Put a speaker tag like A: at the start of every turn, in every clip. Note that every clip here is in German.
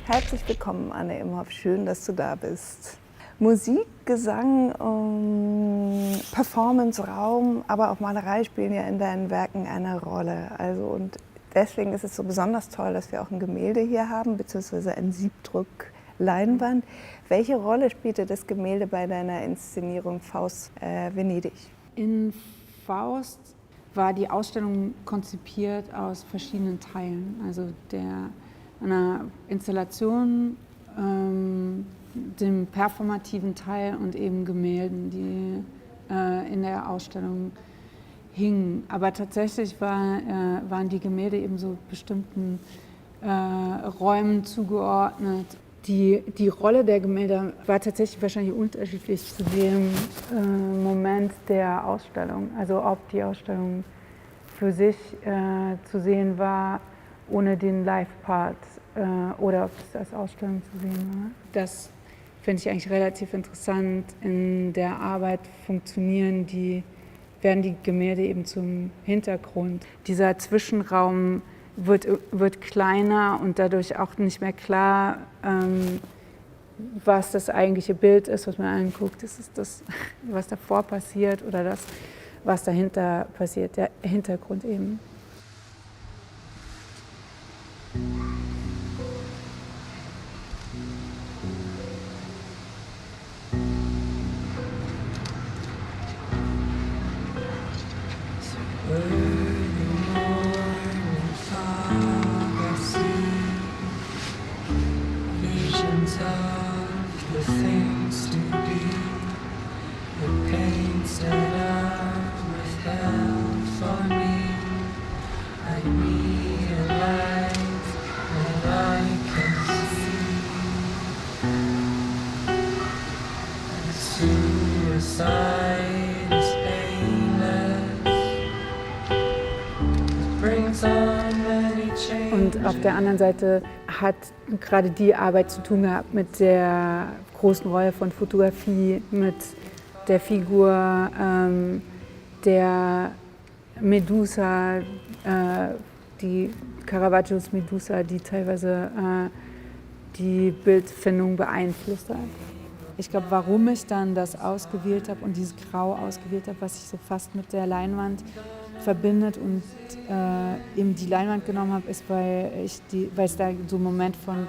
A: Herzlich willkommen, Anne Imhoff. Schön, dass du da bist. Musik, Gesang, Performance, Raum, aber auch Malerei spielen ja in deinen Werken eine Rolle. Und deswegen ist es so besonders toll, dass wir auch ein Gemälde hier haben, beziehungsweise ein Siebdruck-Leinwand. Welche Rolle spielte das Gemälde bei deiner Inszenierung Faust Venedig?
B: In Faust war die Ausstellung konzipiert aus verschiedenen Teilen. Also einer Installation, dem performativen Teil und eben Gemälden, die in der Ausstellung hingen. Aber tatsächlich waren die Gemälde eben so bestimmten Räumen zugeordnet. Die Rolle der Gemälde war tatsächlich wahrscheinlich unterschiedlich zu dem Moment der Ausstellung. Also ob die Ausstellung für sich zu sehen war, ohne den Live-Part oder ob es als Ausstellung zu sehen war. Das finde ich eigentlich relativ interessant. In der Arbeit werden die Gemälde eben zum Hintergrund. Dieser Zwischenraum wird kleiner und dadurch auch nicht mehr klar, was das eigentliche Bild ist, was man anguckt. Ist es das, was davor passiert oder das, was dahinter passiert, der Hintergrund eben. Und auf der anderen Seite hat gerade die Arbeit zu tun gehabt mit der großen Rolle von Fotografie, mit der Figur der Medusa, die Caravaggios Medusa, die teilweise die Bildfindung beeinflusst hat. Ich glaube, warum ich dann das ausgewählt habe und dieses Grau ausgewählt habe, was sich so fast mit der Leinwand verbindet und eben die Leinwand genommen habe, ist, weil es da so einen Moment von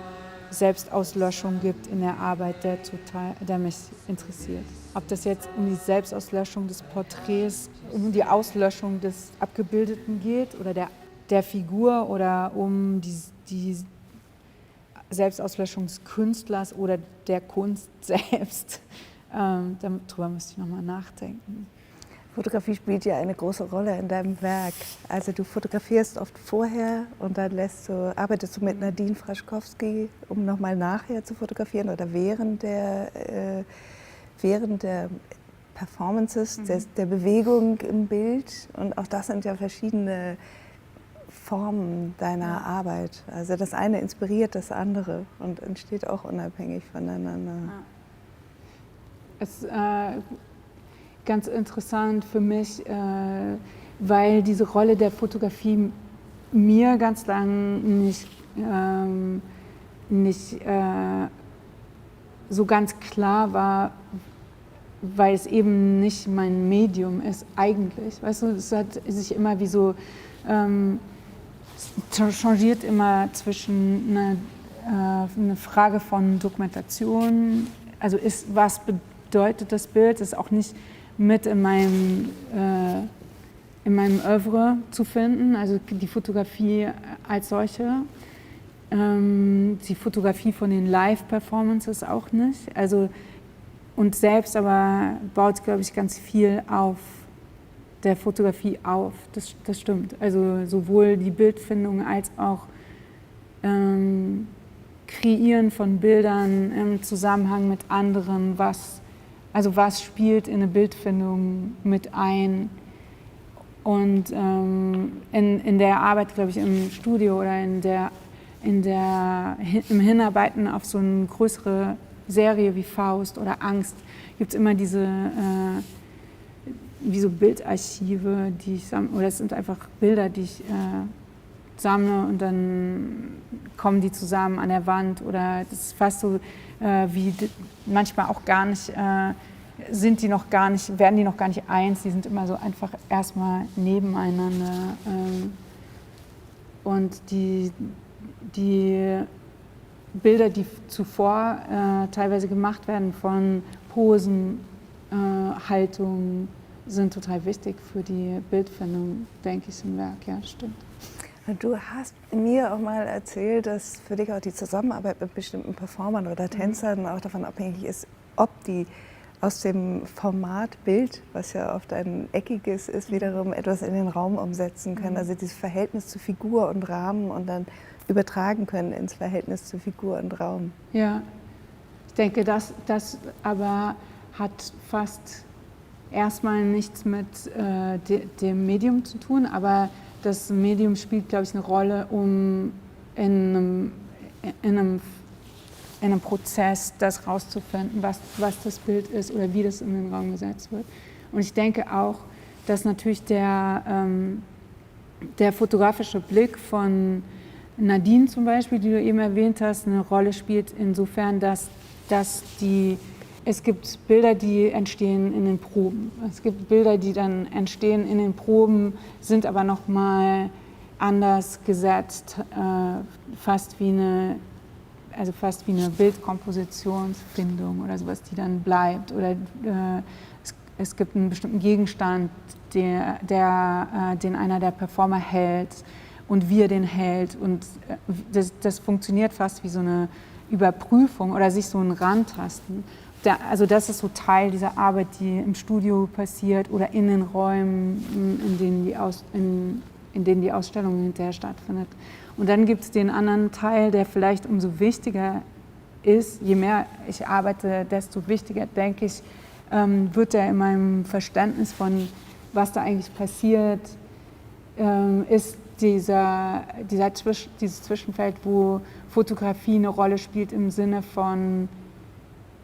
B: Selbstauslöschung gibt in der Arbeit, der mich interessiert. Ob das jetzt um die Selbstauslöschung des Porträts, um die Auslöschung des Abgebildeten geht oder der Figur oder um die Selbstauslöschung des Künstlers oder der Kunst selbst. Darüber müsste ich nochmal nachdenken.
A: Fotografie spielt ja eine große Rolle in deinem Werk. Also du fotografierst oft vorher und dann arbeitest du mit Nadine Fraschkowski, um nochmal nachher zu fotografieren oder während der Performances, der Bewegung im Bild. Und auch das sind ja verschiedene Formen deiner Arbeit. Also das eine inspiriert das andere und entsteht auch unabhängig voneinander.
B: Es ist ganz interessant für mich, weil diese Rolle der Fotografie mir ganz lang nicht so ganz klar war, weil es eben nicht mein Medium ist eigentlich. Weißt du, es hat sich immer wie so changiert immer zwischen eine Frage von Dokumentation, also was bedeutet das Bild, ist auch nicht mit in meinem Oeuvre zu finden, also die Fotografie als solche, die Fotografie von den Live-Performances auch nicht, also und selbst aber baut, glaube ich, ganz viel auf der Fotografie auf, das stimmt. Also sowohl die Bildfindung als auch Kreieren von Bildern im Zusammenhang mit anderen, was spielt in eine Bildfindung mit ein. Und in der Arbeit, glaube ich, im Studio oder im Hinarbeiten auf so eine größere Serie wie Faust oder Angst gibt es immer diese wie so Bildarchive, die ich sammle, oder es sind einfach Bilder, die ich sammle und dann kommen die zusammen an der Wand oder das ist fast so wie manchmal auch gar nicht, werden die noch gar nicht eins, die sind immer so einfach erstmal nebeneinander. Und die Bilder, die zuvor teilweise gemacht werden von Posen, Haltungen, sind total wichtig für die Bildfindung, denke ich, im Werk. Ja, stimmt.
A: Du hast mir auch mal erzählt, dass für dich auch die Zusammenarbeit mit bestimmten Performern oder Tänzern auch davon abhängig ist, ob die aus dem Format Bild, was ja oft ein eckiges ist, wiederum etwas in den Raum umsetzen können. Also dieses Verhältnis zu Figur und Rahmen und dann übertragen können ins Verhältnis zu Figur und Raum.
B: Ja, ich denke, das aber hat fast erstmal nichts mit dem Medium zu tun, aber das Medium spielt, glaube ich, eine Rolle, um in einem Prozess das rauszufinden, was das Bild ist oder wie das in den Raum gesetzt wird. Und ich denke auch, dass natürlich der fotografische Blick von Nadine zum Beispiel, die du eben erwähnt hast, eine Rolle spielt insofern, dass es gibt Bilder, die entstehen in den Proben. Es gibt Bilder, die dann entstehen in den Proben, sind aber nochmal anders gesetzt, fast wie eine Bildkompositionsfindung oder sowas, die dann bleibt. Oder es gibt einen bestimmten Gegenstand, den einer der Performer hält und wie er den hält. Und das funktioniert fast wie so eine Überprüfung oder sich so ein Rantasten. Also das ist so Teil dieser Arbeit, die im Studio passiert oder in den Räumen, in denen die Ausstellung hinterher stattfindet. Und dann gibt es den anderen Teil, der vielleicht umso wichtiger ist. Je mehr ich arbeite, desto wichtiger, denke ich, wird er in meinem Verständnis von, was da eigentlich passiert, ist dieses Zwischenfeld, wo Fotografie eine Rolle spielt im Sinne von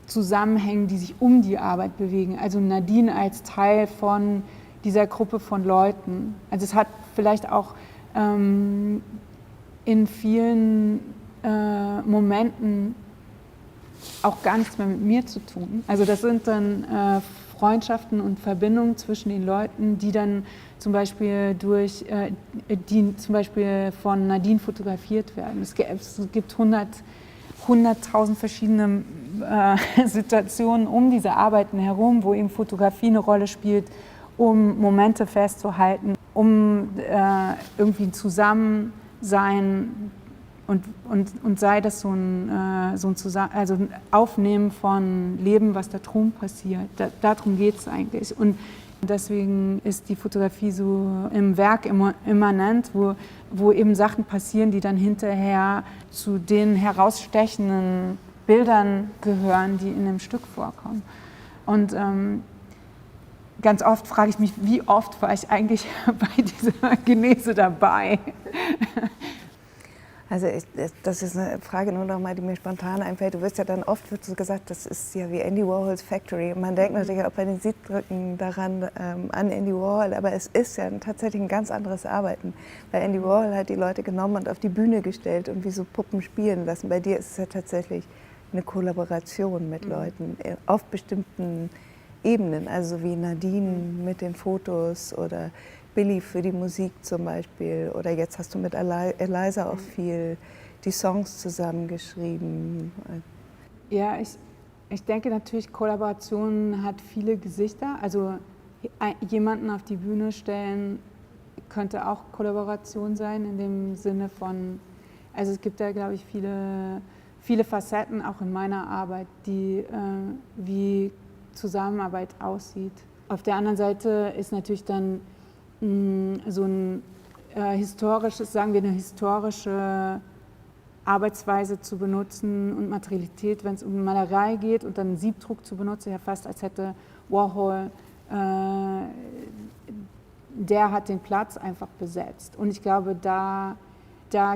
B: Zusammenhängen, die sich um die Arbeit bewegen. Also Nadine als Teil von dieser Gruppe von Leuten. Also es hat vielleicht auch in vielen Momenten auch gar nichts mehr mit mir zu tun. Also das sind dann Freundschaften und Verbindungen zwischen den Leuten, die dann zum Beispiel von Nadine fotografiert werden. Es gibt 100.000 verschiedene Situationen um diese Arbeiten herum, wo eben Fotografie eine Rolle spielt, um Momente festzuhalten, um irgendwie ein Zusammensein und sei das so ein Aufnehmen von Leben, was da drum passiert. Darum geht es eigentlich. Und deswegen ist die Fotografie so im Werk immanent, wo eben Sachen passieren, die dann hinterher zu den herausstechenden Bildern gehören, die in dem Stück vorkommen. Und ganz oft frage ich mich, wie oft war ich eigentlich bei dieser Genese dabei?
A: Also das ist eine Frage nur noch mal, die mir spontan einfällt. Du wirst ja dann oft wird so gesagt, das ist ja wie Andy Warhols Factory. Und man denkt natürlich auch bei den Siebdrücken daran an Andy Warhol, aber es ist ja tatsächlich ein ganz anderes Arbeiten. Weil Andy Warhol hat die Leute genommen und auf die Bühne gestellt und wie so Puppen spielen lassen. Bei dir ist es ja tatsächlich eine Kollaboration mit Leuten auf bestimmten Ebenen, also wie Nadine mit den Fotos oder Billy für die Musik zum Beispiel. Oder jetzt hast du mit Eliza auch viel die Songs zusammengeschrieben.
B: Ja, ich denke natürlich, Kollaboration hat viele Gesichter. Also jemanden auf die Bühne stellen könnte auch Kollaboration sein, in dem Sinne von, also es gibt da, glaube ich, viele Facetten auch in meiner Arbeit, wie Zusammenarbeit aussieht. Auf der anderen Seite ist natürlich dann so ein historisches, sagen wir eine historische Arbeitsweise zu benutzen und Materialität, wenn es um Malerei geht und dann einen Siebdruck zu benutzen, ja fast als hätte Warhol, der hat den Platz einfach besetzt. Und ich glaube, da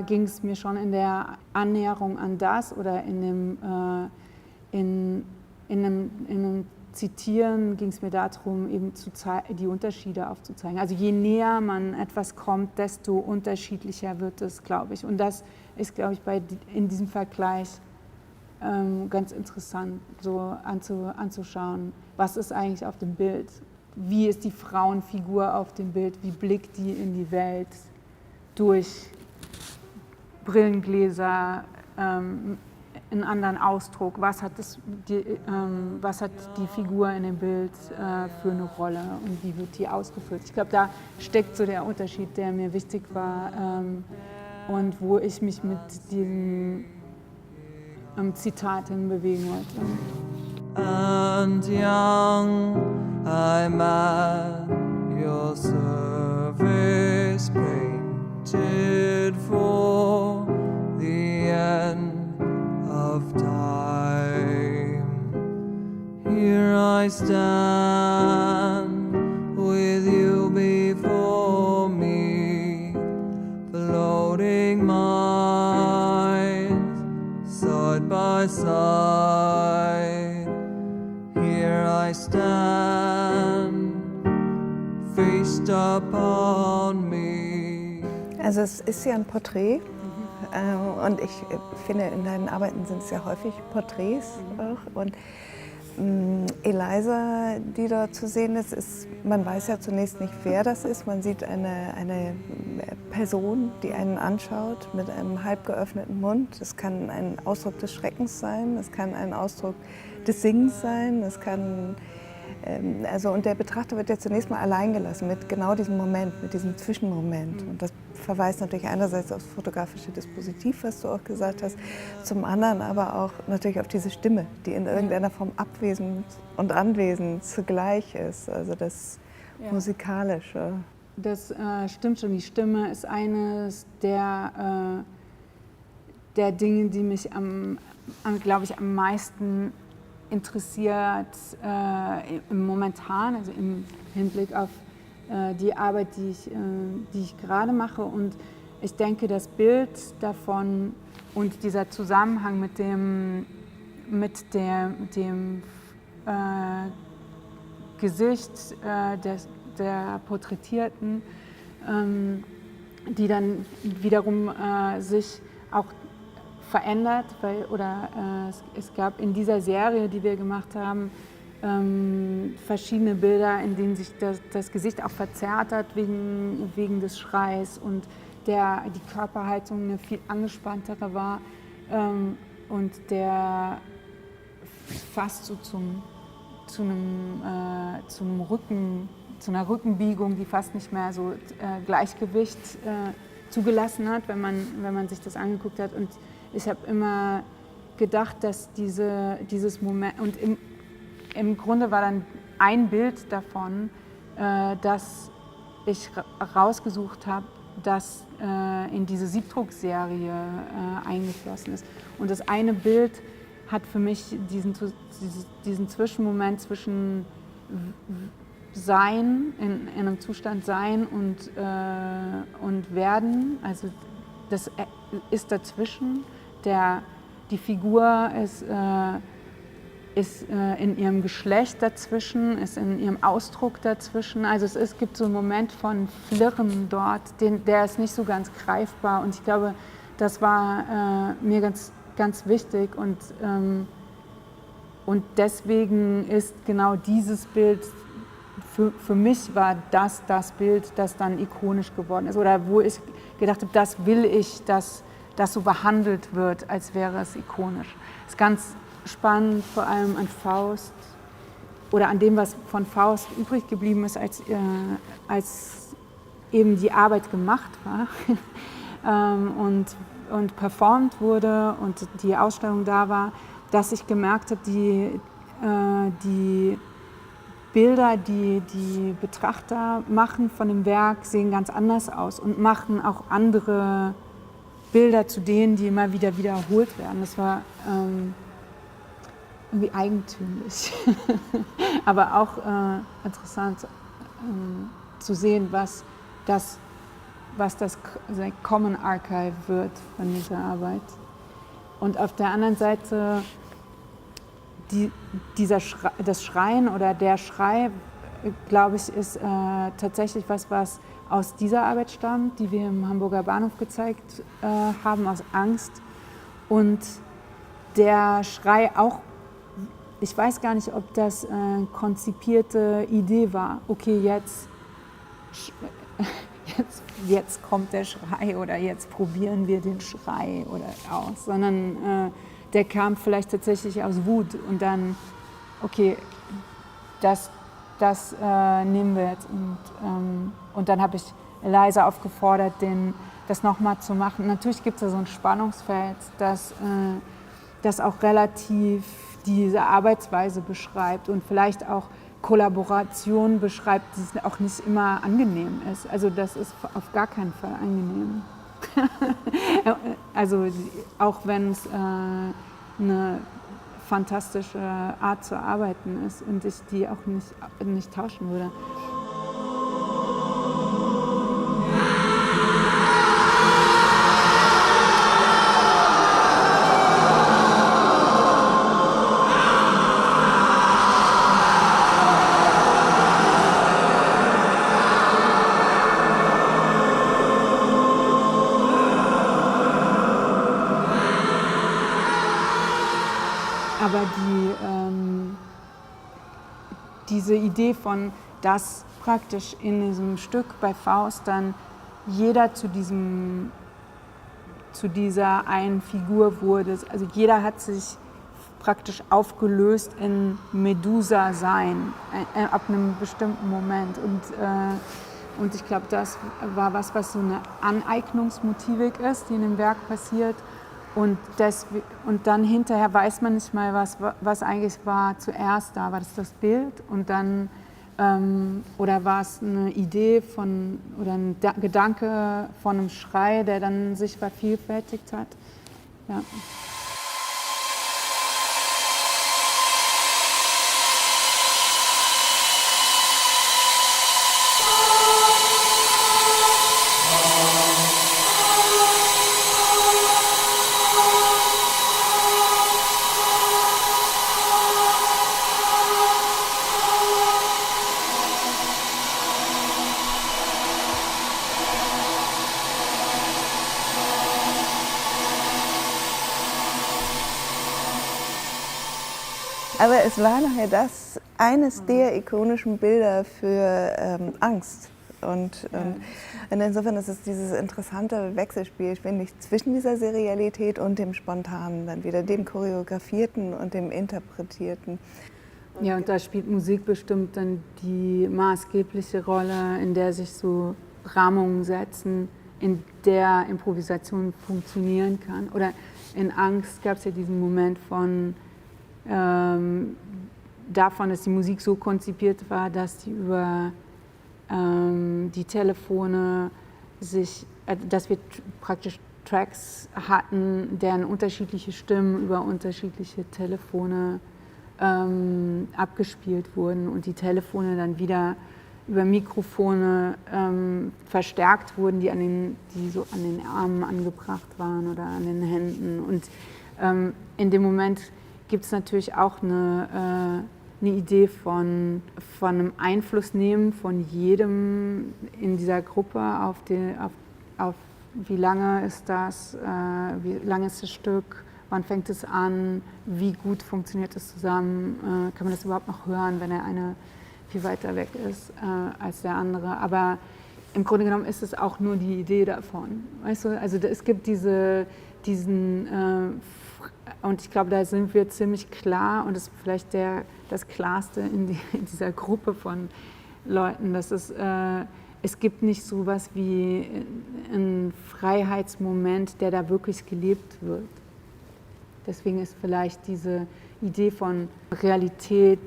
B: ging es mir schon in der Annäherung an das oder in einem Zitieren ging es mir darum, eben die Unterschiede aufzuzeigen. Also je näher man etwas kommt, desto unterschiedlicher wird es, glaube ich. Und das ist, glaube ich, in diesem Vergleich ganz interessant, so anzuschauen, was ist eigentlich auf dem Bild, wie ist die Frauenfigur auf dem Bild, wie blickt die in die Welt durch Brillengläser, einen anderen Ausdruck, was hat die Figur in dem Bild für eine Rolle und wie wird die ausgefüllt. Ich glaube, da steckt so der Unterschied, der mir wichtig war und wo ich mich mit diesem Zitat hinbewegen wollte.
C: And young I'm at your service, painted for the end of time. Here I stand with you before me, floating minds side by side. Here I stand, feast upon me.
A: Also es ist ja ein Porträt und ich finde, in deinen Arbeiten sind es ja häufig Porträts auch. Und Eliza, die dort zu sehen ist, man weiß ja zunächst nicht, wer das ist. Man sieht eine Person, die einen anschaut mit einem halb geöffneten Mund. Es kann ein Ausdruck des Schreckens sein, es kann ein Ausdruck des Singens sein, es kann und der Betrachter wird ja zunächst mal allein gelassen mit genau diesem Moment, mit diesem Zwischenmoment. Und das verweist natürlich einerseits aufs fotografische Dispositiv, was du auch gesagt hast, zum anderen aber auch natürlich auf diese Stimme, die in irgendeiner Form abwesend und anwesend zugleich ist, also das Musikalische.
B: Das stimmt schon, die Stimme ist eines der Dinge, die mich glaube ich, am meisten interessiert momentan, also im Hinblick auf die Arbeit, die ich gerade mache. Und ich denke, das Bild davon und dieser Zusammenhang mit dem Gesicht der Porträtierten, die dann wiederum sich auch verändert, es gab in dieser Serie, die wir gemacht haben, verschiedene Bilder, in denen sich das Gesicht auch verzerrt hat wegen des Schreis und die Körperhaltung eine viel angespanntere war und der fast so zu einer Rückenbiegung, die fast nicht mehr so Gleichgewicht zugelassen hat, wenn man sich das angeguckt hat. Und ich habe immer gedacht, dass dieses Moment, und im Grunde war dann ein Bild davon, das ich rausgesucht habe, das in diese Siebdruckserie eingeflossen ist. Und das eine Bild hat für mich diesen Zwischenmoment zwischen Sein, in einem Zustand Sein und Werden, also das ist dazwischen. Die Figur ist in ihrem Geschlecht dazwischen, ist in ihrem Ausdruck dazwischen. Also es gibt so einen Moment von Flirren dort, der ist nicht so ganz greifbar. Und ich glaube, das war mir ganz, ganz wichtig. Und deswegen ist genau dieses Bild, für mich war das Bild, das dann ikonisch geworden ist. Oder wo ich gedacht habe, das will ich, dass das so behandelt wird, als wäre es ikonisch. Das ist ganz spannend, vor allem an Faust oder an dem, was von Faust übrig geblieben ist, als eben die Arbeit gemacht war und performt wurde und die Ausstellung da war, dass ich gemerkt habe, die Bilder, die die Betrachter machen von dem Werk, sehen ganz anders aus und machen auch andere Bilder zu denen, die immer wieder wiederholt werden. Das war irgendwie eigentümlich, aber auch interessant zu sehen, was das Common Archive wird von dieser Arbeit. Und auf der anderen Seite das Schreien oder der Schrei, glaube ich, ist tatsächlich was aus dieser Arbeit stammt, die wir im Hamburger Bahnhof gezeigt haben, aus Angst. Und der Schrei auch, ich weiß gar nicht, ob das konzipierte Idee war, okay, jetzt kommt der Schrei oder jetzt probieren wir den Schrei oder aus, sondern der kam vielleicht tatsächlich aus Wut und dann, okay, das nehmen wir jetzt. Und dann habe ich Eliza aufgefordert, das nochmal zu machen. Natürlich gibt es da so ein Spannungsfeld, das auch relativ diese Arbeitsweise beschreibt und vielleicht auch Kollaboration beschreibt, die auch nicht immer angenehm ist. Also das ist auf gar keinen Fall angenehm. Also auch wenn es eine fantastische Art zu arbeiten ist und ich die auch nicht tauschen würde. Aber diese Idee von, dass praktisch in diesem Stück bei Faust dann jeder zu dieser einen Figur wurde. Also jeder hat sich praktisch aufgelöst in Medusa-Sein ab einem bestimmten Moment. Und ich glaube, das war was so eine Aneignungsmotivik ist, die in dem Werk passiert. Und dann hinterher weiß man nicht mal, was eigentlich war zuerst da. War das Bild und dann, oder war es eine Idee oder ein Gedanke von einem Schrei, der dann sich vervielfältigt hat? Ja.
A: Aber es war nachher eines der ikonischen Bilder für Angst. Und insofern ist es dieses interessante Wechselspiel, finde ich, zwischen dieser Serialität und dem Spontanen, dann wieder dem Choreografierten und dem Interpretierten.
B: Ja, und da spielt Musik bestimmt dann die maßgebliche Rolle, in der sich so Rahmungen setzen, in der Improvisation funktionieren kann. Oder in Angst gab es ja diesen Moment davon, dass die Musik so konzipiert war, dass die über die Telefone dass wir praktisch Tracks hatten, deren unterschiedliche Stimmen über unterschiedliche Telefone abgespielt wurden und die Telefone dann wieder über Mikrofone verstärkt wurden, die so an den Armen angebracht waren oder an den Händen. Und in dem Moment gibt es natürlich auch eine Idee von einem Einflussnehmen von jedem in dieser Gruppe auf wie lange ist das, wie lange ist das Stück, wann fängt es an, wie gut funktioniert es zusammen, kann man das überhaupt noch hören, wenn der eine viel weiter weg ist als der andere. Aber im Grunde genommen ist es auch nur die Idee davon. Weißt du? Also es gibt diesen und ich glaube, da sind wir ziemlich klar und das ist vielleicht das Klarste in dieser Gruppe von Leuten, dass es gibt nicht so was wie einen Freiheitsmoment, der da wirklich gelebt wird. Deswegen ist vielleicht diese Idee von Realität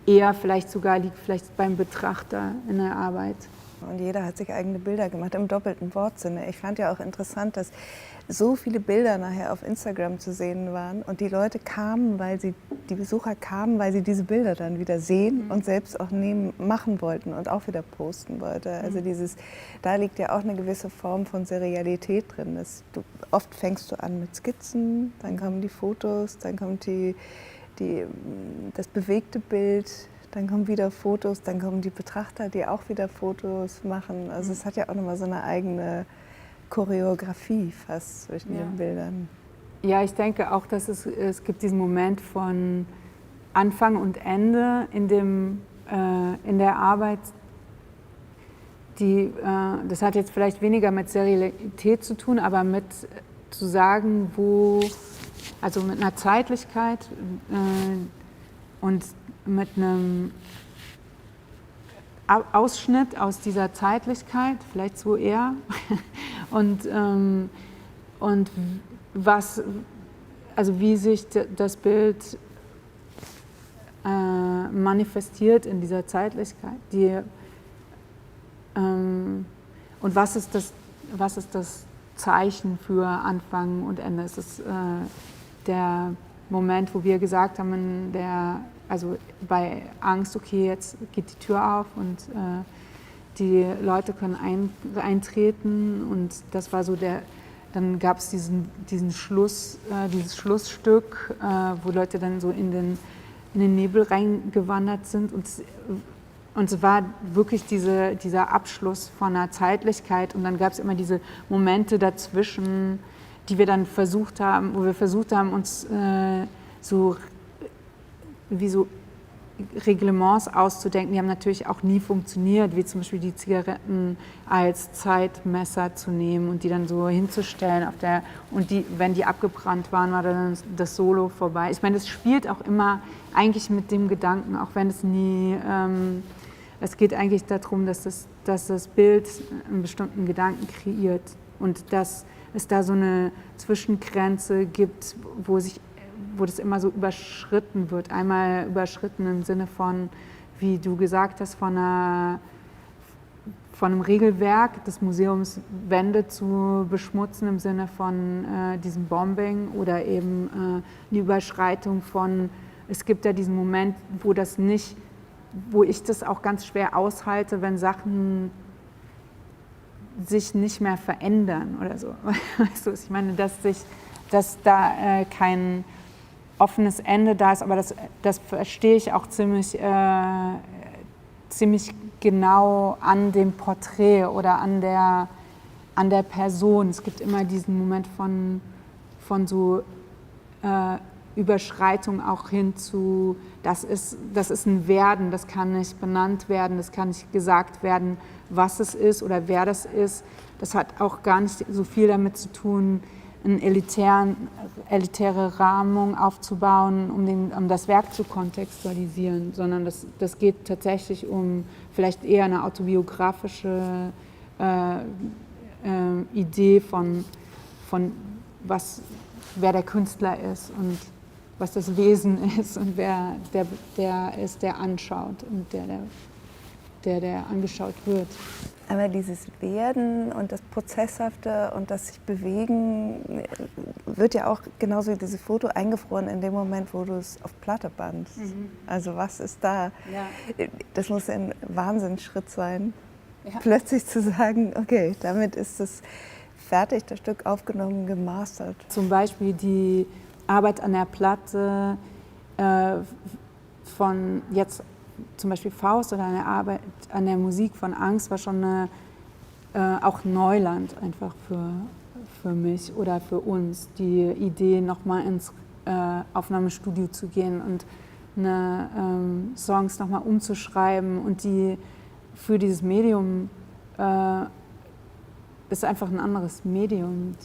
B: eher liegt vielleicht beim Betrachter in der Arbeit.
A: Und jeder hat sich eigene Bilder gemacht, im doppelten Wortsinne. Ich fand ja auch interessant, dass so viele Bilder nachher auf Instagram zu sehen waren und die Besucher kamen, weil sie diese Bilder dann wieder sehen und selbst auch machen wollten und auch wieder posten wollten. Also da liegt ja auch eine gewisse Form von Serialität drin. Oft fängst du an mit Skizzen, dann kommen die Fotos, dann kommt die das bewegte Bild, dann kommen wieder Fotos, dann kommen die Betrachter, die auch wieder Fotos machen. Also es hat ja auch nochmal so eine eigene Choreografie fast zwischen den Bildern.
B: Ja, ich denke auch, dass es gibt diesen Moment von Anfang und Ende in der Arbeit. Das hat jetzt vielleicht weniger mit Serialität zu tun, aber mit zu sagen, also mit einer Zeitlichkeit und mit einem Ausschnitt aus dieser Zeitlichkeit, vielleicht so eher, und also wie sich das Bild manifestiert in dieser Zeitlichkeit, und was ist das Zeichen für Anfang und Ende? Es ist der Moment, wo wir gesagt haben, also bei Angst, okay, jetzt geht die Tür auf und die Leute können eintreten, und das war so dann gab es dieses Schlussstück, wo Leute dann so in den Nebel reingewandert sind, und es war wirklich dieser Abschluss von einer Zeitlichkeit, und dann gab es immer diese Momente dazwischen, wo wir versucht haben, uns so Reglements auszudenken. Die haben natürlich auch nie funktioniert, wie zum Beispiel die Zigaretten als Zeitmesser zu nehmen und die dann so hinzustellen und wenn die abgebrannt waren, war dann das Solo vorbei. Ich meine, es spielt auch immer eigentlich mit dem Gedanken, auch wenn es nie, es geht eigentlich darum, dass das Bild einen bestimmten Gedanken kreiert und dass es da so eine Zwischengrenze gibt, wo das immer so überschritten wird. Einmal überschritten im Sinne von, wie du gesagt hast, von einem Regelwerk des Museums Wände zu beschmutzen im Sinne von diesem Bombing, oder eben eine Überschreitung von, es gibt ja diesen Moment, wo ich das auch ganz schwer aushalte, wenn Sachen sich nicht mehr verändern oder so. Weißt du, ich meine, dass da kein offenes Ende da ist, aber das verstehe ich auch ziemlich genau an dem Porträt oder an der Person. Es gibt immer diesen Moment von so Überschreitung auch hin zu, das ist ein Werden, das kann nicht benannt werden, das kann nicht gesagt werden, was es ist oder wer das ist. Das hat auch gar nicht so viel damit zu tun, eine elitäre Rahmung aufzubauen, um das Werk zu kontextualisieren, sondern das geht tatsächlich um vielleicht eher eine autobiografische Idee von wer der Künstler ist und was das Wesen ist und wer der ist, der anschaut und der angeschaut wird.
A: Aber dieses Werden und das Prozesshafte und das sich bewegen wird ja auch genauso wie dieses Foto eingefroren in dem Moment, wo du es auf Platte bandst. Also was ist da? Ja. Das muss ein Wahnsinnsschritt sein, plötzlich zu sagen, okay, damit ist es fertig, das Stück aufgenommen, gemastert.
B: Zum Beispiel die Arbeit an der Platte von jetzt zum Beispiel Faust oder eine Arbeit an der Musik von Angst war schon auch Neuland einfach für mich oder für uns. Die Idee, nochmal ins Aufnahmestudio zu gehen und Songs nochmal umzuschreiben und die für dieses Medium ist einfach ein anderes Medium,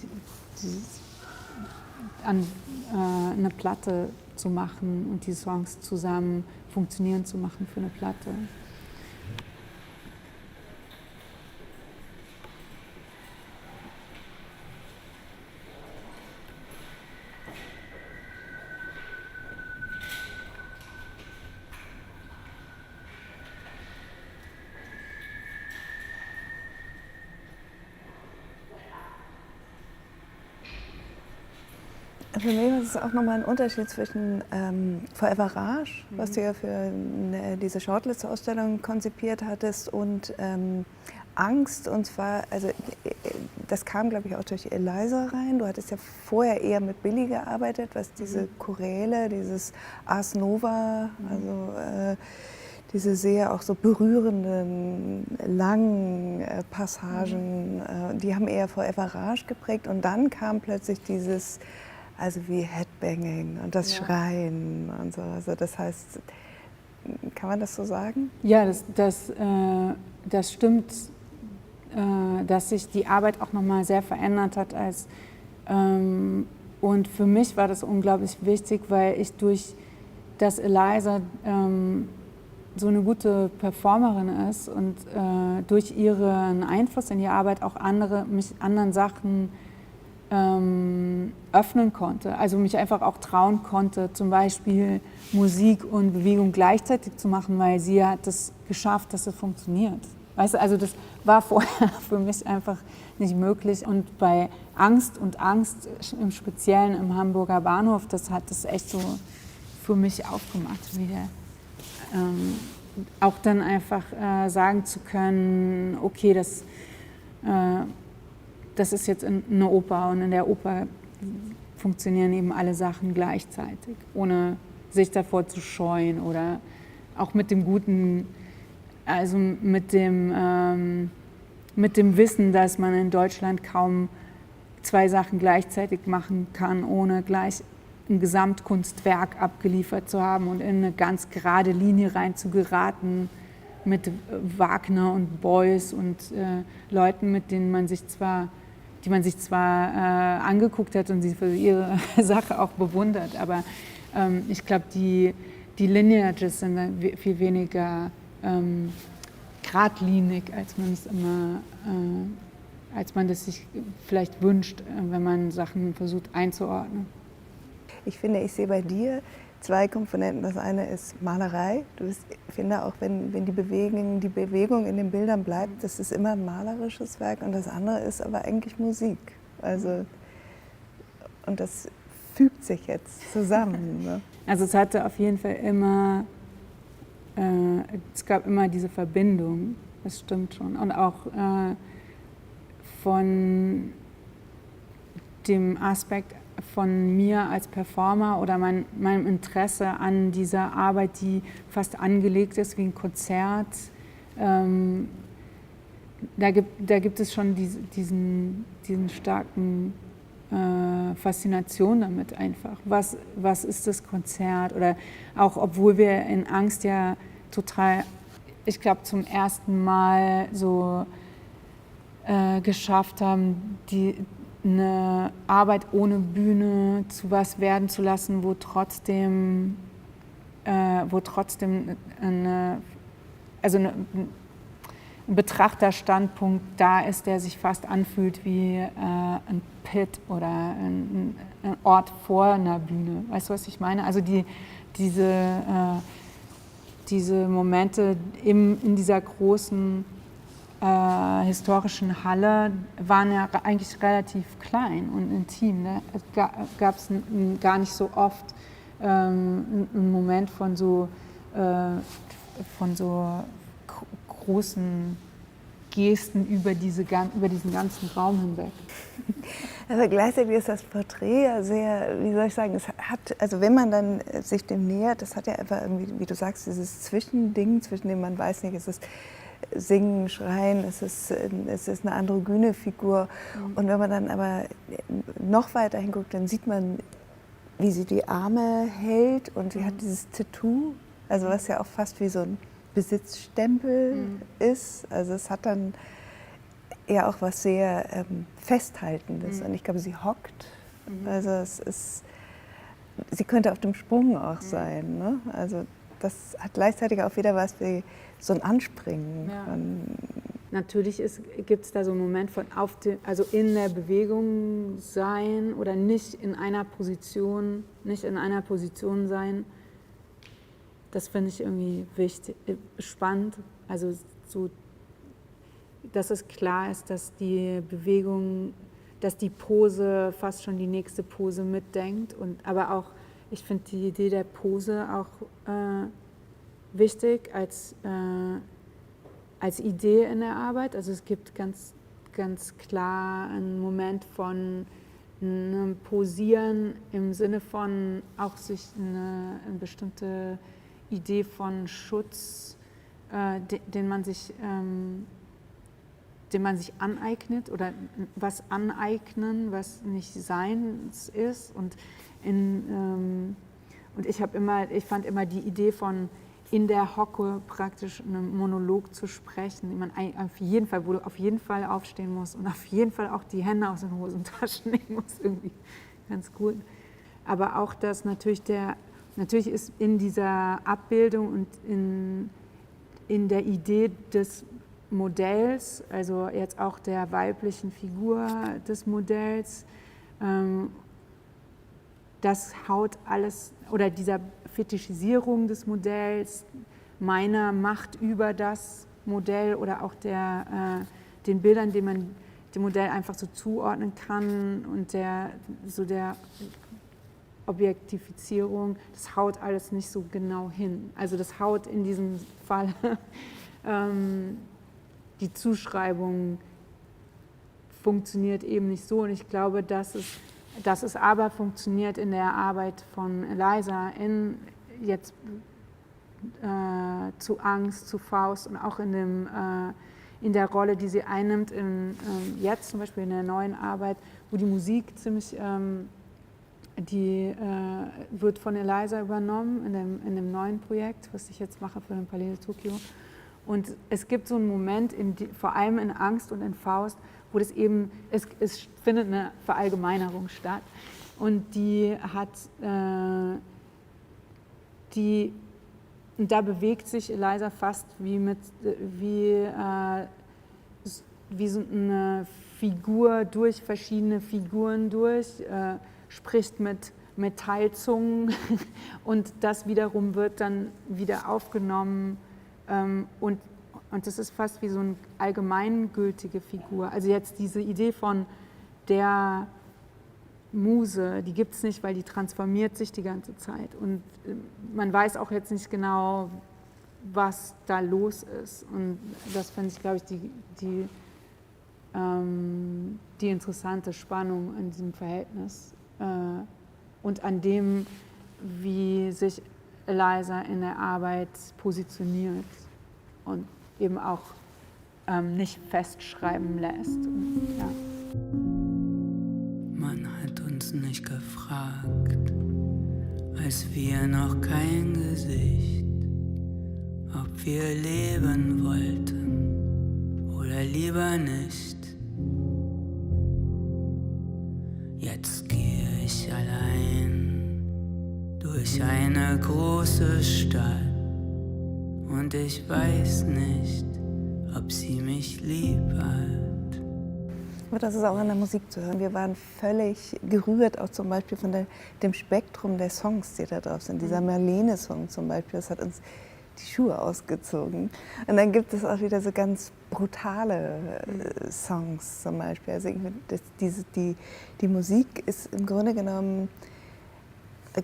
B: eine Platte zu machen und die Songs zusammen funktionieren zu machen für eine Platte.
A: Für mich ist es auch nochmal ein Unterschied zwischen Forever Rage, was du ja für diese Shortlist-Ausstellung konzipiert hattest, und Angst, und zwar, also das kam, glaube ich, auch durch Eliza rein. Du hattest ja vorher eher mit Billy gearbeitet, was diese Choräle, dieses Ars Nova, also diese sehr auch so berührenden, langen Passagen, die haben eher Forever Rage geprägt. Und dann kam plötzlich dieses, also wie Headbanging und das Schreien und so. Also das heißt, kann man das so sagen?
B: Ja, das stimmt, dass sich die Arbeit auch nochmal sehr verändert hat. Und für mich war das unglaublich wichtig, weil ich durch das Eliza so eine gute Performerin ist und durch ihren Einfluss in die Arbeit auch mich anderen Sachen öffnen konnte. Also mich einfach auch trauen konnte, zum Beispiel Musik und Bewegung gleichzeitig zu machen, weil sie hat es geschafft, dass es funktioniert. Weißt du, also das war vorher für mich einfach nicht möglich. Und bei Angst im Speziellen im Hamburger Bahnhof, das hat das echt so für mich aufgemacht wieder. Auch dann einfach sagen zu können, okay, das ist jetzt eine Oper und in der Oper funktionieren eben alle Sachen gleichzeitig, ohne sich davor zu scheuen oder auch mit dem Guten, also mit dem Wissen, dass man in Deutschland kaum zwei Sachen gleichzeitig machen kann, ohne gleich ein Gesamtkunstwerk abgeliefert zu haben und in eine ganz gerade Linie rein zu geraten mit Wagner und Beuys und Leuten, mit denen die man sich zwar angeguckt hat und sie für ihre Sache auch bewundert, aber ich glaube, die Lineages sind viel weniger geradlinig, als man das sich vielleicht wünscht, wenn man Sachen versucht einzuordnen.
A: Ich finde, ich sehe bei dir zwei Komponenten. Das eine ist Malerei. Ich finde auch, wenn die Bewegung in den Bildern bleibt, das ist immer ein malerisches Werk. Und das andere ist aber eigentlich Musik. Also, und das fügt sich jetzt zusammen. Ne?
B: Also es hatte auf jeden Fall es gab immer diese Verbindung, das stimmt schon. Und auch von dem Aspekt von mir als Performer oder meinem Interesse an dieser Arbeit, die fast angelegt ist wie ein Konzert. Da gibt es schon diesen starken Faszination damit einfach. Was ist das Konzert? Oder auch, obwohl wir in Angst ja total, ich glaube, zum ersten Mal so geschafft haben, eine Arbeit ohne Bühne zu was werden zu lassen, wo trotzdem ein Betrachterstandpunkt da ist, der sich fast anfühlt wie ein Pit oder ein Ort vor einer Bühne. Weißt du, was ich meine? Also diese Momente in dieser großen historischen Halle waren ja eigentlich relativ klein und intim. Ne? Es gab es gar nicht so oft einen Moment von so großen Gesten über diesen ganzen Raum hinweg.
A: Aber gleichzeitig ist das Porträt ja sehr, wie soll ich sagen, also wenn man dann sich dem nähert, das hat ja einfach irgendwie, wie du sagst, dieses Zwischending, zwischen dem man weiß nicht, es ist Singen, Schreien, es ist eine androgyne Figur. Und wenn man dann aber noch weiter hinguckt, dann sieht man, wie sie die Arme hält und sie hat dieses Tattoo, also was ja auch fast wie so ein Besitzstempel ist. Also es hat dann eher auch was sehr Festhaltendes. Und ich glaube, sie hockt. Also sie könnte auf dem Sprung auch sein. Ne? Also das hat gleichzeitig auch wieder was wie so ein Anspringen.
B: Ja. Natürlich gibt es da so einen Moment von also in der Bewegung sein oder nicht in einer Position sein. Das finde ich irgendwie wichtig, spannend. Also so, dass es klar ist, dass die Bewegung, dass die Pose fast schon die nächste Pose mitdenkt. Aber auch, ich finde die Idee der Pose auch wichtig, als als Idee in der Arbeit. Also es gibt ganz klar einen Moment von einem Posieren im Sinne von auch sich eine bestimmte Idee von Schutz, den man sich aneignet oder was aneignen, was nicht Seins ist. Und ich fand immer die Idee von in der Hocke praktisch einen Monolog zu sprechen, den man wo du auf jeden Fall aufstehen musst und auf jeden Fall auch die Hände aus den Hosentaschen nehmen musst, irgendwie ganz gut. Aber auch, dass natürlich ist in dieser Abbildung und in der Idee des Modells, also jetzt auch der weiblichen Figur des Modells, das haut alles, oder dieser Fetischisierung des Modells, meiner Macht über das Modell oder auch den Bildern, die man dem Modell einfach so zuordnen kann und der Objektifizierung, das haut alles nicht so genau hin. Also das haut in diesem Fall die Zuschreibung funktioniert eben nicht so, und ich glaube, dass es aber funktioniert in der Arbeit von Eliza jetzt zu Angst, zu Faust und auch in der Rolle, die sie einnimmt, jetzt zum Beispiel in der neuen Arbeit, wo die Musik ziemlich, die wird von Eliza übernommen in dem neuen Projekt, was ich jetzt mache für den Palais de Tokio. Und es gibt so einen Moment, vor allem in Angst und in Faust, wo das eben, es findet eine Verallgemeinerung statt. Und und da bewegt sich Eliza fast wie so eine Figur durch verschiedene Figuren durch, spricht mit Metallzungen und das wiederum wird dann wieder aufgenommen. Und das ist fast wie so eine allgemeingültige Figur. Also jetzt diese Idee von der Muse, die gibt es nicht, weil die transformiert sich die ganze Zeit. Und man weiß auch jetzt nicht genau, was da los ist. Und das finde ich, glaube ich, die interessante Spannung in diesem Verhältnis und an dem, wie sich Eliza in der Arbeit positioniert und eben auch nicht festschreiben lässt. Und, ja.
D: Man hat uns nicht gefragt, als wir noch kein Gesicht, ob wir leben wollten oder lieber nicht. Jetzt gehe ich allein durch eine große Stadt und ich weiß nicht, ob sie mich lieb hat.
A: Aber das ist auch in der Musik zu hören. Wir waren völlig gerührt, auch zum Beispiel von dem Spektrum der Songs, die da drauf sind. Dieser Marlene-Song zum Beispiel, das hat uns die Schuhe ausgezogen. Und dann gibt es auch wieder so ganz brutale Songs zum Beispiel. Also die Musik ist im Grunde genommen,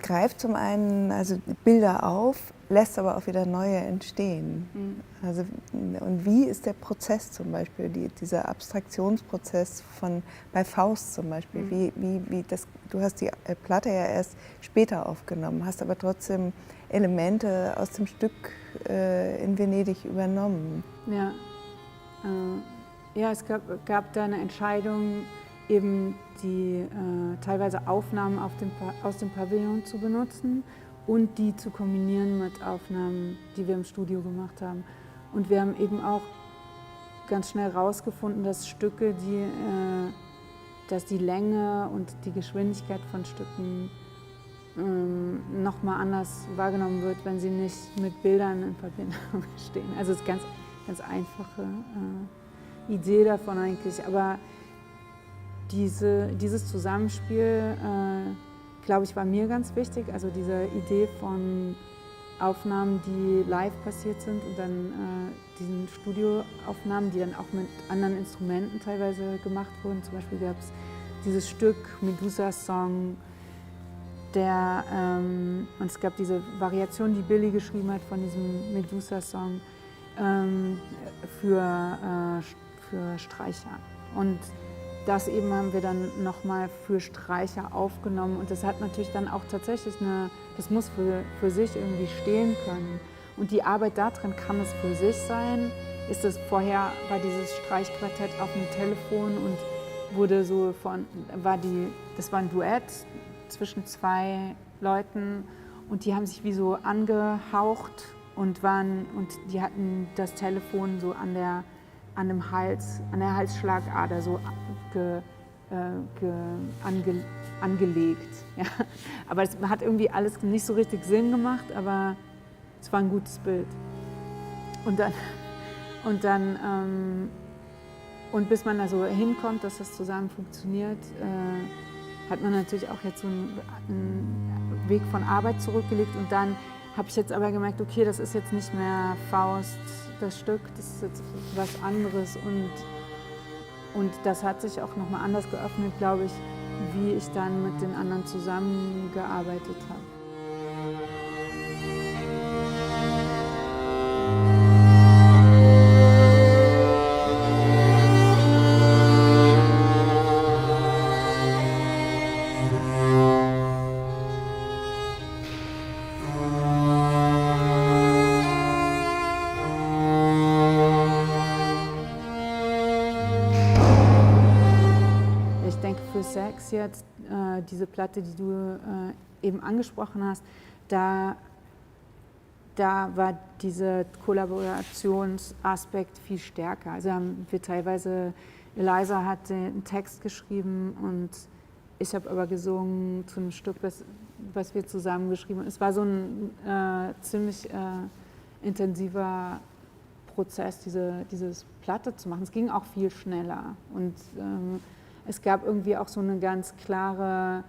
A: greift zum einen also Bilder auf, lässt aber auch wieder neue entstehen. Also, und wie ist der Prozess zum Beispiel, dieser Abstraktionsprozess bei Faust zum Beispiel? Du hast die Platte ja erst später aufgenommen, hast aber trotzdem Elemente aus dem Stück in Venedig übernommen.
B: Ja, es gab da eine Entscheidung, eben die teilweise Aufnahmen aus dem Pavillon zu benutzen und die zu kombinieren mit Aufnahmen, die wir im Studio gemacht haben. Und wir haben eben auch ganz schnell herausgefunden, dass Stücke, dass die Länge und die Geschwindigkeit von Stücken nochmal anders wahrgenommen wird, wenn sie nicht mit Bildern in Verbindung stehen. Also es ist eine ganz einfache Idee davon eigentlich. Aber dieses Zusammenspiel, glaube ich, war mir ganz wichtig. Also diese Idee von Aufnahmen, die live passiert sind und dann diesen Studioaufnahmen, die dann auch mit anderen Instrumenten teilweise gemacht wurden. Zum Beispiel gab es dieses Stück Medusa-Song, und es gab diese Variation, die Billy geschrieben hat von diesem Medusa-Song, für Streicher. Und das eben haben wir dann nochmal für Streicher aufgenommen. Und das hat natürlich dann auch tatsächlich das muss für sich irgendwie stehen können. Und die Arbeit darin kann es für sich sein. Vorher war dieses Streichquartett auf dem Telefon und wurde das war ein Duett zwischen 2 Leuten und die haben sich wie so angehaucht und die hatten das Telefon so an der Halsschlagader so angelegt. Ja. Aber es hat irgendwie alles nicht so richtig Sinn gemacht, aber es war ein gutes Bild. Und bis man da so hinkommt, dass das zusammen funktioniert, hat man natürlich auch jetzt so einen Weg von Arbeit zurückgelegt. Und dann habe ich jetzt aber gemerkt, okay, das ist jetzt nicht mehr Faust, das Stück, das ist jetzt was anderes. Und das hat sich auch nochmal anders geöffnet, glaube ich, wie ich dann mit den anderen zusammengearbeitet habe. Sex jetzt, diese Platte, die du eben angesprochen hast, da war dieser Kollaborationsaspekt viel stärker. Also haben wir teilweise, Eliza hat den Text geschrieben und ich habe aber gesungen zu einem Stück, was wir zusammen geschrieben haben. Es war so ein ziemlich intensiver Prozess, dieses Platte zu machen. Es ging auch viel schneller und es gab irgendwie auch so einen ganz klaren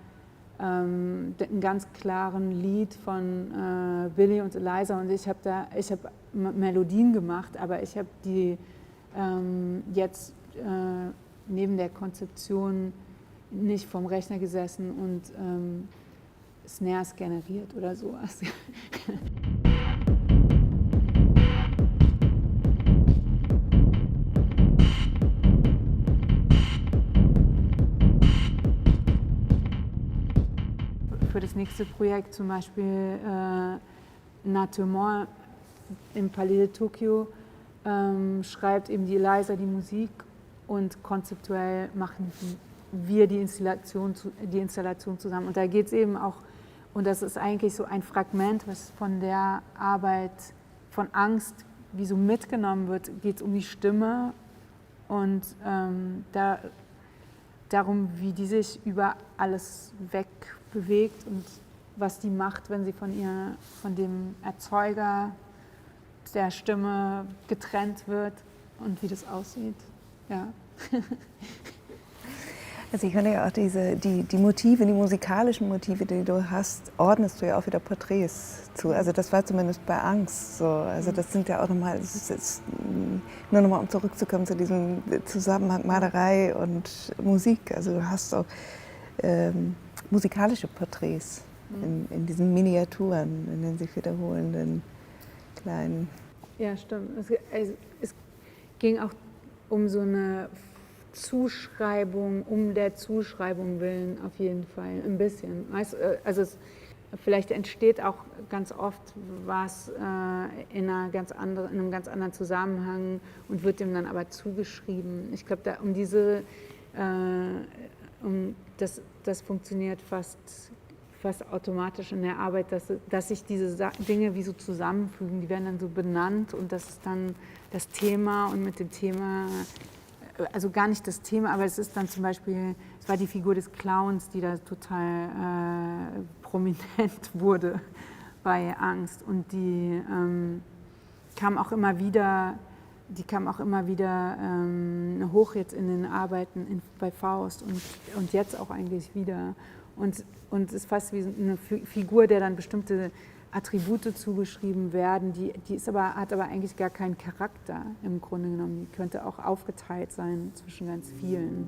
B: Lied von Billy und Eliza und ich habe Melodien gemacht, aber ich habe die jetzt neben der Konzeption nicht vom Rechner gesessen und Snares generiert oder sowas. Für das nächste Projekt zum Beispiel Natement im Palais de Tokio schreibt eben die Eliza die Musik und konzeptuell machen wir die Installation zusammen. Und da geht es eben auch, und das ist eigentlich so ein Fragment, was von der Arbeit von Angst wie so mitgenommen wird, geht es um die Stimme und darum, wie die sich über alles wegbewegt und was die macht, wenn sie von dem Erzeuger der Stimme getrennt wird und wie das aussieht. Ja.
A: Also ich finde ja auch die Motive, die musikalischen Motive, die du hast, ordnest du ja auch wieder Porträts zu. Also das war zumindest bei Angst so. Also das sind ja auch nochmal, nur nochmal um zurückzukommen zu diesem Zusammenhang Malerei und Musik. Also du hast auch musikalische Porträts in diesen Miniaturen, in den sich wiederholenden kleinen.
B: Ja, stimmt. Es ging auch um so eine Zuschreibung, um der Zuschreibung willen auf jeden Fall, ein bisschen. Also vielleicht entsteht auch ganz oft was in einem ganz anderen Zusammenhang und wird dem dann aber zugeschrieben. Ich glaube, das funktioniert fast automatisch in der Arbeit, dass sich diese Dinge wie so zusammenfügen, die werden dann so benannt und das ist dann das Thema und mit dem Thema, also gar nicht das Thema, aber es ist dann zum Beispiel, es war die Figur des Clowns, die da total prominent wurde bei Angst und die kam auch immer wieder hoch jetzt in den Arbeiten bei Faust und jetzt auch eigentlich wieder. Und es ist fast wie eine Figur, der dann bestimmte Attribute zugeschrieben werden, die hat aber eigentlich gar keinen Charakter im Grunde genommen. Die könnte auch aufgeteilt sein zwischen ganz vielen.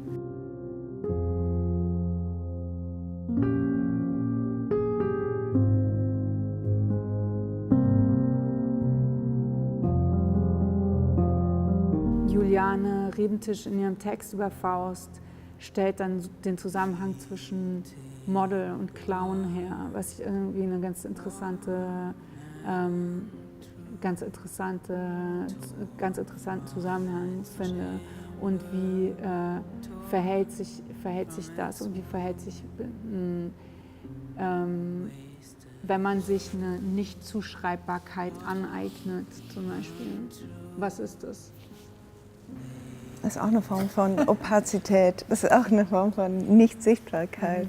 B: Nebentisch in ihrem Text über Faust stellt dann den Zusammenhang zwischen Model und Clown her, was ich irgendwie eine ganz interessanten Zusammenhang finde. Und wie verhält sich das und wie verhält sich, wenn man sich eine Nicht-Zuschreibbarkeit aneignet, zum Beispiel. Was ist das?
A: Das ist auch eine Form von Opazität, das ist auch eine Form von Nichtsichtbarkeit.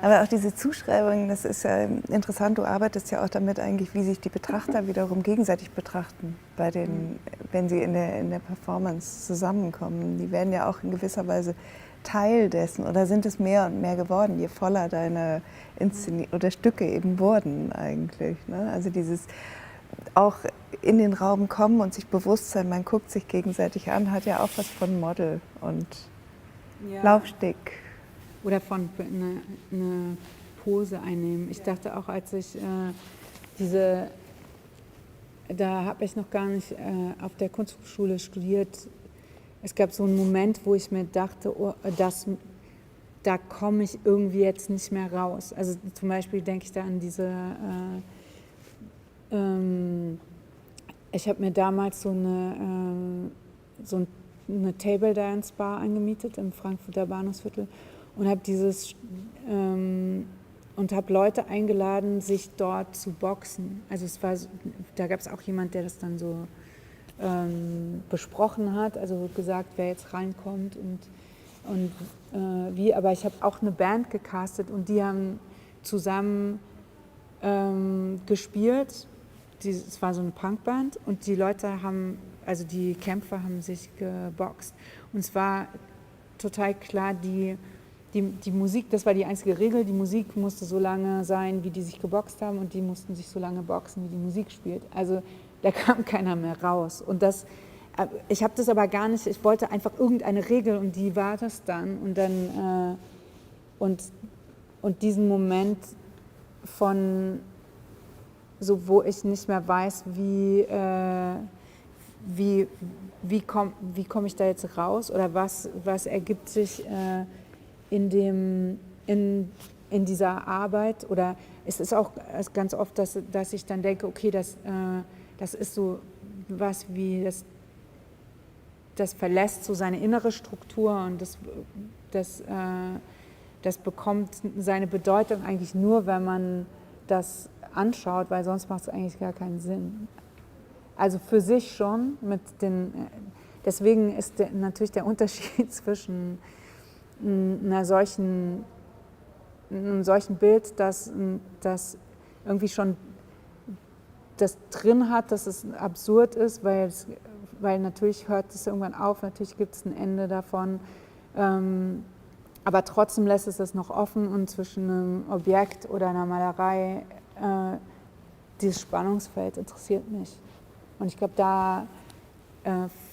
A: Aber auch diese Zuschreibung, das ist ja interessant, du arbeitest ja auch damit eigentlich, wie sich die Betrachter wiederum gegenseitig betrachten, wenn sie in der Performance zusammenkommen. Die werden ja auch in gewisser Weise Teil dessen oder sind es mehr und mehr geworden, je voller deine oder Stücke eben wurden eigentlich. Ne? Also dieses auch in den Raum kommen und sich bewusst sein, man guckt sich gegenseitig an, hat ja auch was von Model und Laufsteg.
B: Oder von eine Pose einnehmen. Ich dachte auch, als ich da habe ich noch gar nicht auf der Kunsthochschule studiert. Es gab so einen Moment, wo ich mir dachte, oh, da komme ich irgendwie jetzt nicht mehr raus. Also zum Beispiel denke ich da an ich habe mir damals so eine Table Dance Bar angemietet im Frankfurter Bahnhofsviertel und habe habe Leute eingeladen, sich dort zu boxen. Also da gab es auch jemand, der das dann so besprochen hat, also gesagt, wer jetzt reinkommt und wie. Aber ich habe auch eine Band gecastet und die haben zusammen gespielt. Es war so eine Punkband und die Kämpfer haben sich geboxt. Und es war total klar, die Musik, das war die einzige Regel, die Musik musste so lange sein, wie die sich geboxt haben und die mussten sich so lange boxen, wie die Musik spielt. Also da kam keiner mehr raus. Und ich habe das aber gar nicht, ich wollte einfach irgendeine Regel und die war das dann. Und dann und diesen Moment von so, wo ich nicht mehr weiß, wie komme ich da jetzt raus oder was ergibt sich in dieser Arbeit, oder es ist auch ganz oft, dass ich dann denke, okay, das ist so was wie, das verlässt so seine innere Struktur und das bekommt seine Bedeutung eigentlich nur, wenn man das anschaut, weil sonst macht es eigentlich gar keinen Sinn. Also für sich schon, deswegen ist natürlich der Unterschied zwischen einem solchen Bild, das irgendwie schon das drin hat, dass es absurd ist, weil natürlich hört es irgendwann auf, natürlich gibt es ein Ende davon, aber trotzdem lässt es das noch offen und zwischen einem Objekt oder einer Malerei, dieses Spannungsfeld interessiert mich. Und ich glaube, da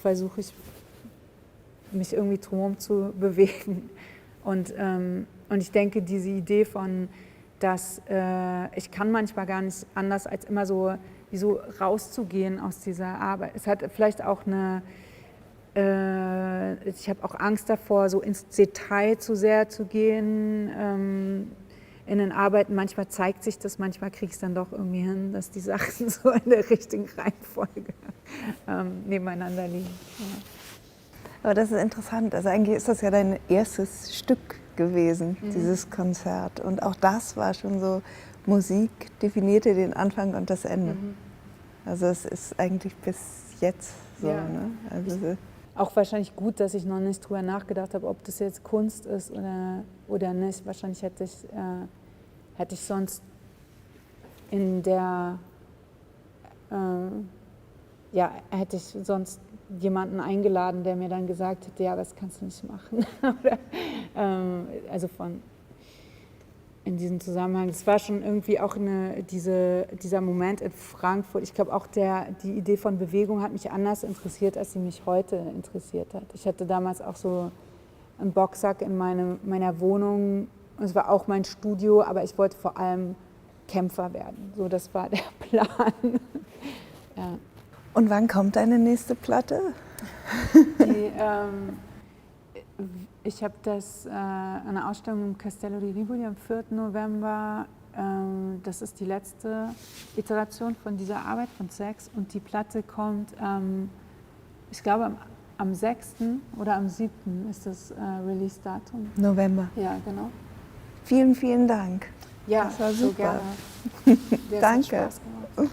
B: versuche ich, mich irgendwie drumherum zu bewegen. Und ich denke, diese Idee von, dass ich kann manchmal gar nicht anders, als immer so rauszugehen aus dieser Arbeit. Es hat vielleicht auch ich habe auch Angst davor, so ins Detail zu sehr zu gehen. In den Arbeiten, manchmal zeigt sich das, manchmal kriege ich es dann doch irgendwie hin, dass die Sachen so in der richtigen Reihenfolge nebeneinander liegen. Ja.
A: Aber das ist interessant, also eigentlich ist das ja dein erstes Stück gewesen, dieses Konzert. Und auch das war schon so, Musik definierte den Anfang und das Ende. Also es ist eigentlich bis jetzt so. Ja. Ne? Also
B: auch wahrscheinlich gut, dass ich noch nicht drüber nachgedacht habe, ob das jetzt Kunst ist oder nicht. Wahrscheinlich hätte ich sonst hätte ich sonst jemanden eingeladen, der mir dann gesagt hätte, ja, das kannst du nicht machen. Also in diesem Zusammenhang. Es war schon irgendwie auch dieser Moment in Frankfurt. Ich glaube auch die Idee von Bewegung hat mich anders interessiert, als sie mich heute interessiert hat. Ich hatte damals auch so einen Boxsack in meiner Wohnung. Es war auch mein Studio, aber ich wollte vor allem Kämpfer werden. So, das war der Plan. Ja.
A: Und wann kommt deine nächste Platte?
B: Ich habe eine Ausstellung im Castello di Rivoli am 4. November. Das ist die letzte Iteration von dieser Arbeit von Sex und die Platte kommt, ich glaube am 6. oder am 7. ist das Release-Datum.
A: November.
B: Ja, genau.
A: Vielen, vielen Dank.
B: Ja,
A: das war
B: so
A: super.
B: gerne.
A: Danke.
B: Hat Spaß gemacht.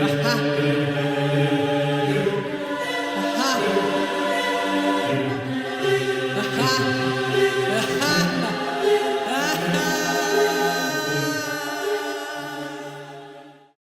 E: Aha.